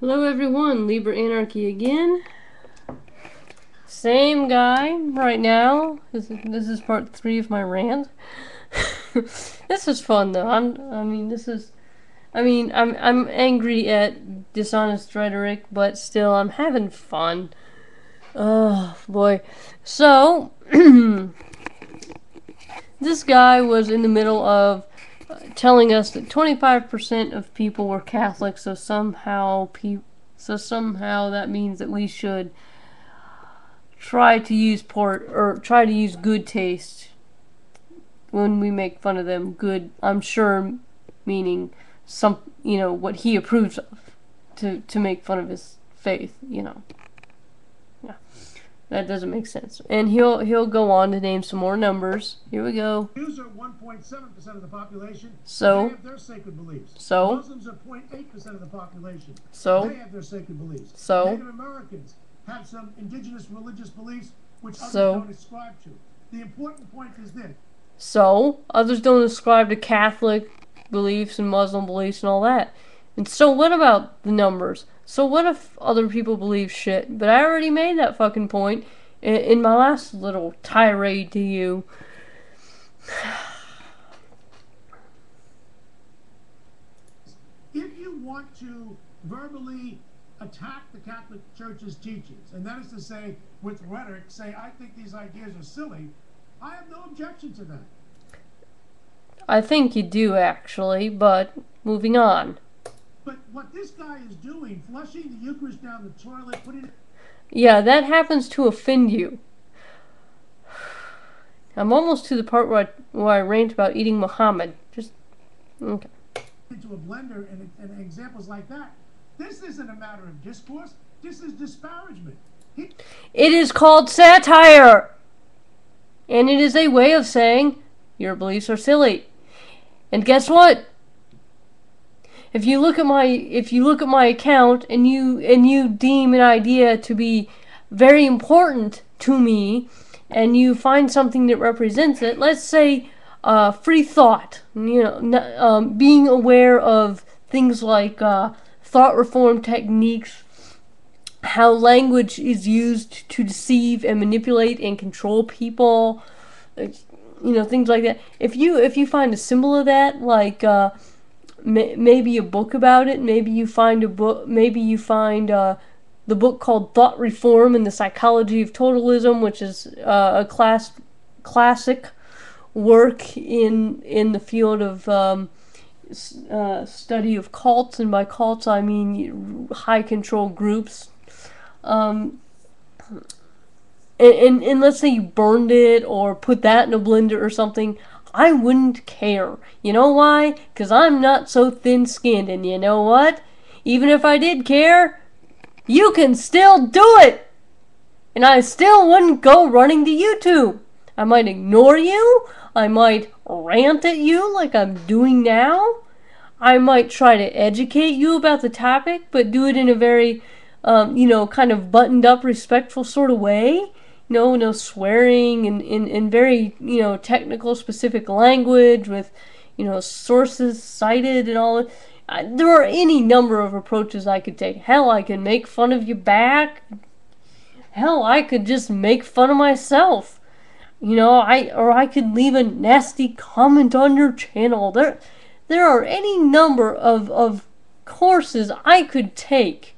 Hello everyone, LiberAnarchy again. Same guy right now. This is part 3 of my rant. This is fun though. I'm angry at dishonest rhetoric, but still I'm having fun. Oh boy. So this guy was in the middle of telling us that 25% of people were Catholic, so somehow that means that we should try to use good taste when we make fun of them. Good, I'm sure, meaning what he approves of, to make fun of his faith. Yeah, that doesn't make sense. And he'll go on to name some more numbers. Here we go. Jews are 1.7% of the population. So they have their sacred beliefs. So Muslims are 0.8% of the population. So they have their sacred beliefs. So Native Americans have some indigenous religious beliefs which others So don't ascribe to. The important point is this. So others don't ascribe to Catholic beliefs and Muslim beliefs and all that. And so what about the numbers? So what if other people believe shit? But I already made that fucking point in my last little tirade to you. If you want to verbally attack the Catholic Church's teachings, and that is to say, with rhetoric, say, I think these ideas are silly, I have no objection to that. I think you do, actually, but moving on. But what this guy is doing, flushing the Eucharist down the toilet, putting it... Yeah, that happens to offend you. I'm almost to the part where I rant about eating Muhammad. Just, okay. Into a blender and examples like that. This isn't a matter of discourse. This is disparagement. It is called satire. And it is a way of saying your beliefs are silly. And guess what? If you look at my account and you deem an idea to be very important to me, and you find something that represents it, let's say free thought, being aware of things like thought reform techniques, how language is used to deceive and manipulate and control people, things like that. If you find a symbol of that, like maybe a book about it, maybe you find the book called Thought Reform and the Psychology of Totalism, which is a classic work in the field of study of cults, and by cults I mean high control groups. And let's say you burned it or put that in a blender or something, I wouldn't care. You know why? Because I'm not so thin-skinned, and you know what? Even if I did care, you can still do it! And I still wouldn't go running to YouTube. I might ignore you. I might rant at you like I'm doing now. I might try to educate you about the topic, but do it in a very, kind of buttoned up, respectful sort of way. No swearing and very, technical, specific language with, sources cited and all that. There are any number of approaches I could take. Hell, I could make fun of you back. Hell, I could just make fun of myself. I could leave a nasty comment on your channel. There are any number of courses I could take.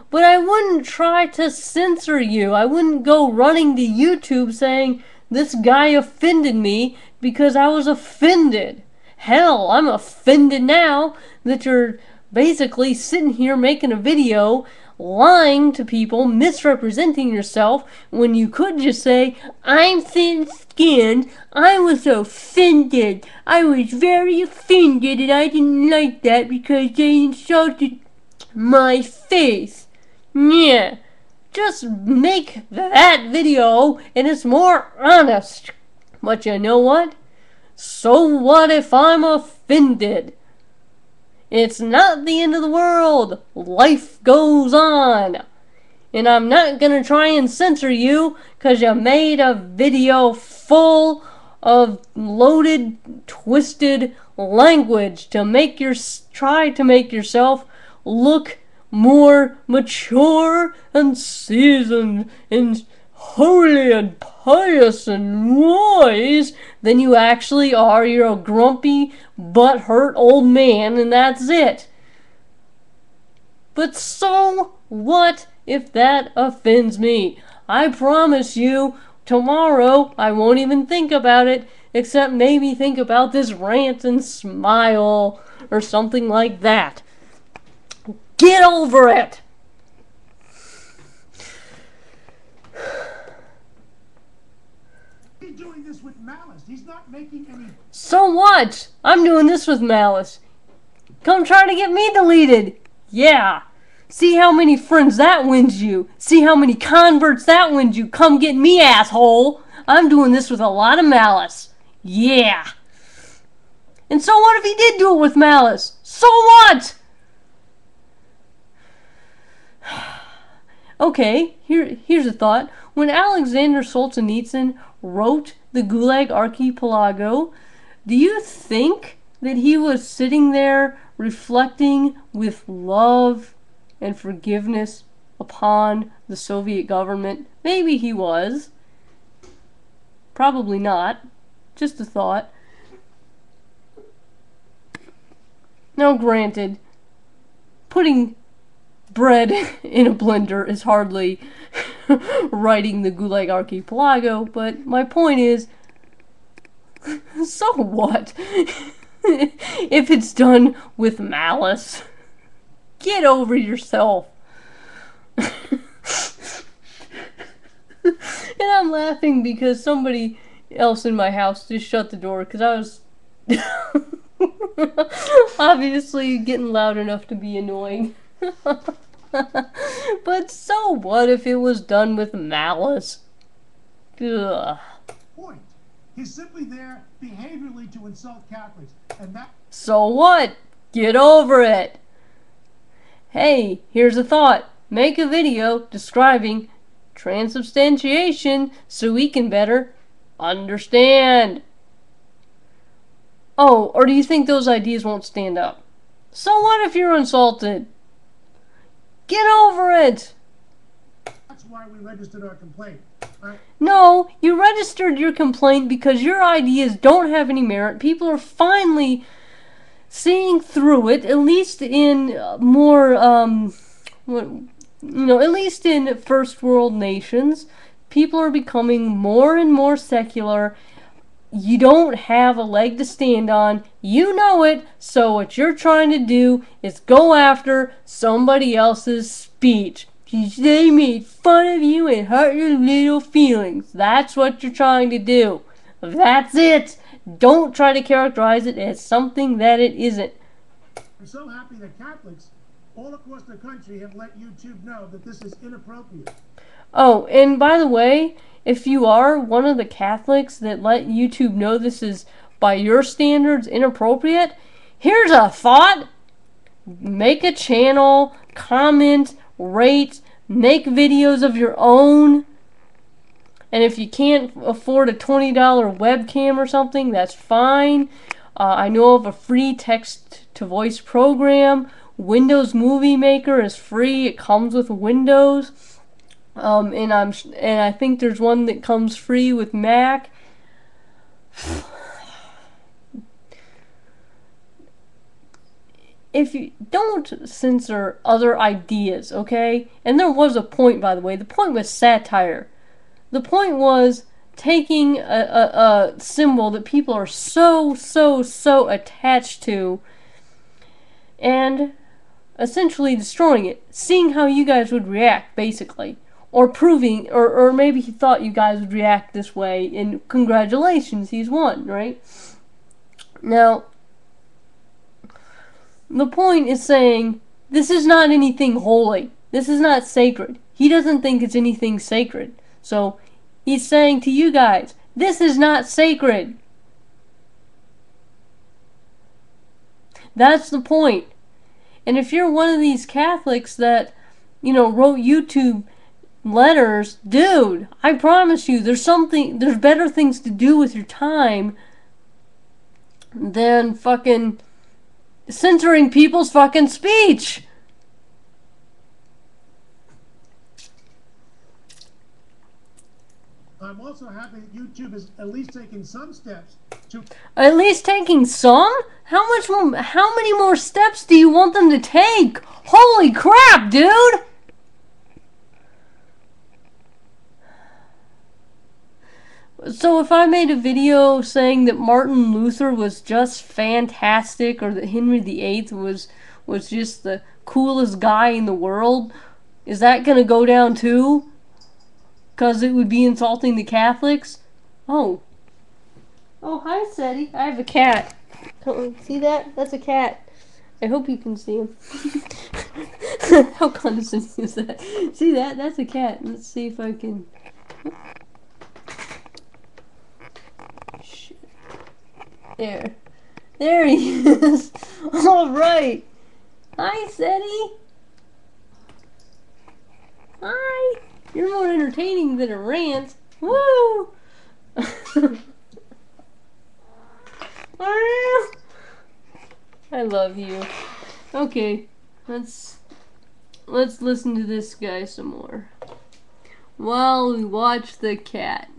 But I wouldn't try to censor you. I wouldn't go running to YouTube saying, this guy offended me because I was offended. Hell, I'm offended now that you're basically sitting here making a video, lying to people, misrepresenting yourself, when you could just say, I'm thin-skinned, I was offended, I was very offended, and I didn't like that because they insulted my face. Yeah, just make that video and it's more honest. But you know what? So what if I'm offended? It's not the end of the world. Life goes on. And I'm not gonna try and censor you because you made a video full of loaded, twisted language to try to make yourself look more mature and seasoned and holy and pious and wise than you actually are. You're a grumpy, butt-hurt old man, and that's it. But so what if that offends me? I promise you, tomorrow I won't even think about it, except maybe think about this rant and smile or something like that. Get over it! He's doing this with malice. He's not making any. So what? I'm doing this with malice. Come try to get me deleted. Yeah. See how many friends that wins you. See how many converts that wins you. Come get me, asshole. I'm doing this with a lot of malice. Yeah. And so what if he did do it with malice? So what? Okay, here's a thought. When Alexander Solzhenitsyn wrote the Gulag Archipelago, do you think that he was sitting there reflecting with love and forgiveness upon the Soviet government? Maybe he was. Probably not. Just a thought. Now, granted, putting bread in a blender is hardly writing the Gulag Archipelago, but my point is, so what? If it's done with malice, get over yourself. And I'm laughing because somebody else in my house just shut the door because I was obviously getting loud enough to be annoying. But so what if it was done with malice? Ugh. Point. He's simply there behaviorally to insult Catholics, and that. So what? Get over it. Hey, here's a thought. Make a video describing transubstantiation so we can better understand. Oh, or do you think those ideas won't stand up? So what if you're insulted? Get over it. That's why we registered our complaint. No, you registered your complaint because your ideas don't have any merit. People are finally seeing through it, at least in more, at least in first world nations. People are becoming more and more secular. You don't have a leg to stand on. You know it. So what you're trying to do is go after somebody else's speech. They made fun of you and hurt your little feelings. That's what you're trying to do. That's it. Don't try to characterize it as something that it isn't. I'm so happy that Catholics all across the country have let YouTube know that this is inappropriate. Oh, and by the way, if you are one of the Catholics that let YouTube know this is, by your standards, inappropriate, here's a thought. Make a channel, comment, rate, make videos of your own. And if you can't afford a $20 webcam or something, that's fine. I know of a free text-to-voice program. Windows Movie Maker is free. It comes with Windows. And I think there's one that comes free with Mac. If you don't censor other ideas, okay? And there was a point, by the way. The point was satire. The point was taking a symbol that people are so attached to and essentially destroying it. Seeing how you guys would react, basically. Or proving, or maybe he thought you guys would react this way, and congratulations, he's won, right? Now, the point is saying, this is not anything holy. This is not sacred. He doesn't think it's anything sacred. So, he's saying to you guys, this is not sacred. That's the point. And if you're one of these Catholics that, wrote YouTube letters, dude, I promise you, there's better things to do with your time than fucking censoring people's fucking speech. I'm also happy that YouTube is at least taking some steps to. At least taking some? How many more steps do you want them to take? Holy crap, dude! So if I made a video saying that Martin Luther was just fantastic, or that Henry VIII was just the coolest guy in the world, is that gonna go down too? Cause it would be insulting the Catholics? Oh. Oh, hi, Seti. I have a cat. See that? That's a cat. I hope you can see him. How condescending is that? See that? That's a cat. Let's see if I can. Shit. There. There he is. Alright. Hi, Seti. Hi. You're more entertaining than a rant. Woo! I love you. Okay, let's listen to this guy some more while we watch the cat.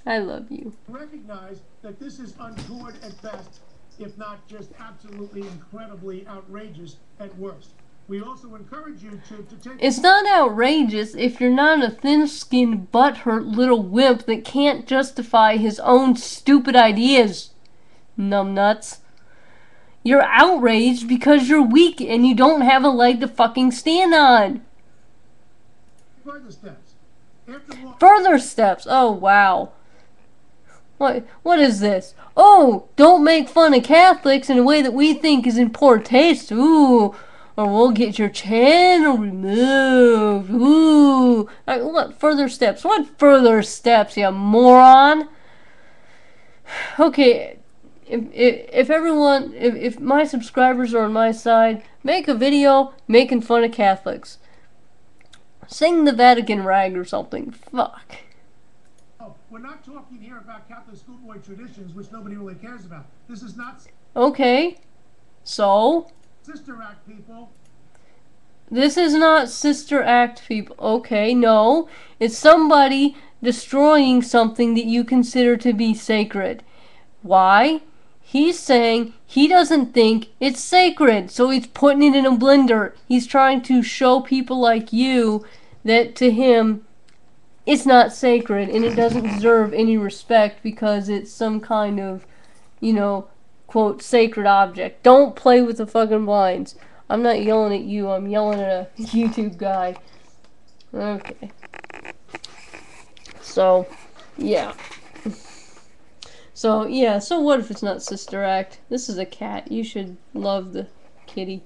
I love you. Recognize that this is untoward at best, if not just absolutely incredibly outrageous at worst. We also encourage you to take. It's not outrageous if you're not a thin-skinned, butthurt little wimp that can't justify his own stupid ideas. Numbnuts. You're outraged because you're weak and you don't have a leg to fucking stand on. Further steps. Further steps. Oh, wow. What is this? Oh, don't make fun of Catholics in a way that we think is in poor taste. Ooh. Or we'll get your channel removed. Ooh. What further steps? What further steps, you moron? Okay. If my subscribers are on my side, make a video making fun of Catholics. Sing the Vatican rag or something. Fuck. Oh, we're not talking here about Catholic schoolboy traditions, which nobody really cares about. This is not. Okay. So? Sister Act, people. This is not Sister Act, people. Okay, no. It's somebody destroying something that you consider to be sacred. Why? He's saying he doesn't think it's sacred, so he's putting it in a blender. He's trying to show people like you that to him it's not sacred and it doesn't deserve any respect because it's some kind of, quote, sacred object. Don't play with the fucking blinds. I'm not yelling at you, I'm yelling at a YouTube guy. Okay. So, yeah. So what if it's not Sister Act? This is a cat. You should love the kitty.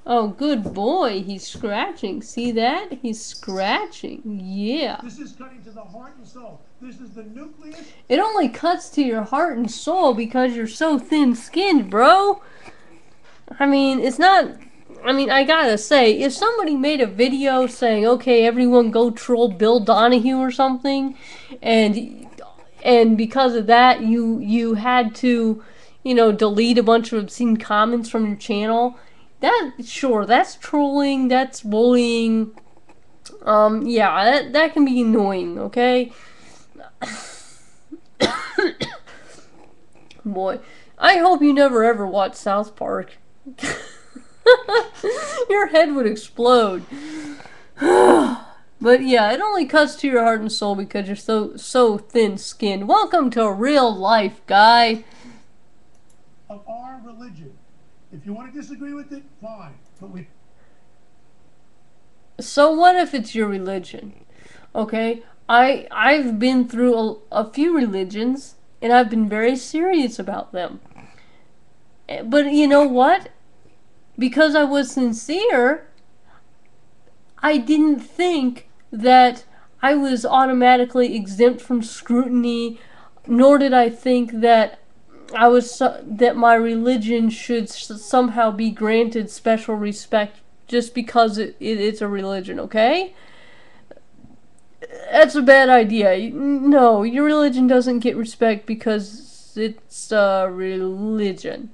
Oh, good boy. He's scratching. See that? He's scratching. Yeah. This is cutting to the heart and soul. This is the nucleus. It only cuts to your heart and soul because you're so thin-skinned, bro. I mean, it's not... I gotta say, if somebody made a video saying, okay, everyone go troll Bill Donahue or something, and because of that, you had to, delete a bunch of obscene comments from your channel. That's trolling, that's bullying. Yeah, that can be annoying, okay? Boy, I hope you never ever watch South Park. Your head would explode. But yeah, it only cuts to your heart and soul because you're so thin-skinned. Welcome to real life, guy. Of our religion. If you want to disagree with it, fine. But So what if it's your religion? Okay, I've been through a few religions and I've been very serious about them. But you know what? Because I was sincere, I didn't think that I was automatically exempt from scrutiny, nor did I think that that my religion should somehow be granted special respect just because it's a religion, okay? That's a bad idea. No, your religion doesn't get respect because it's a religion.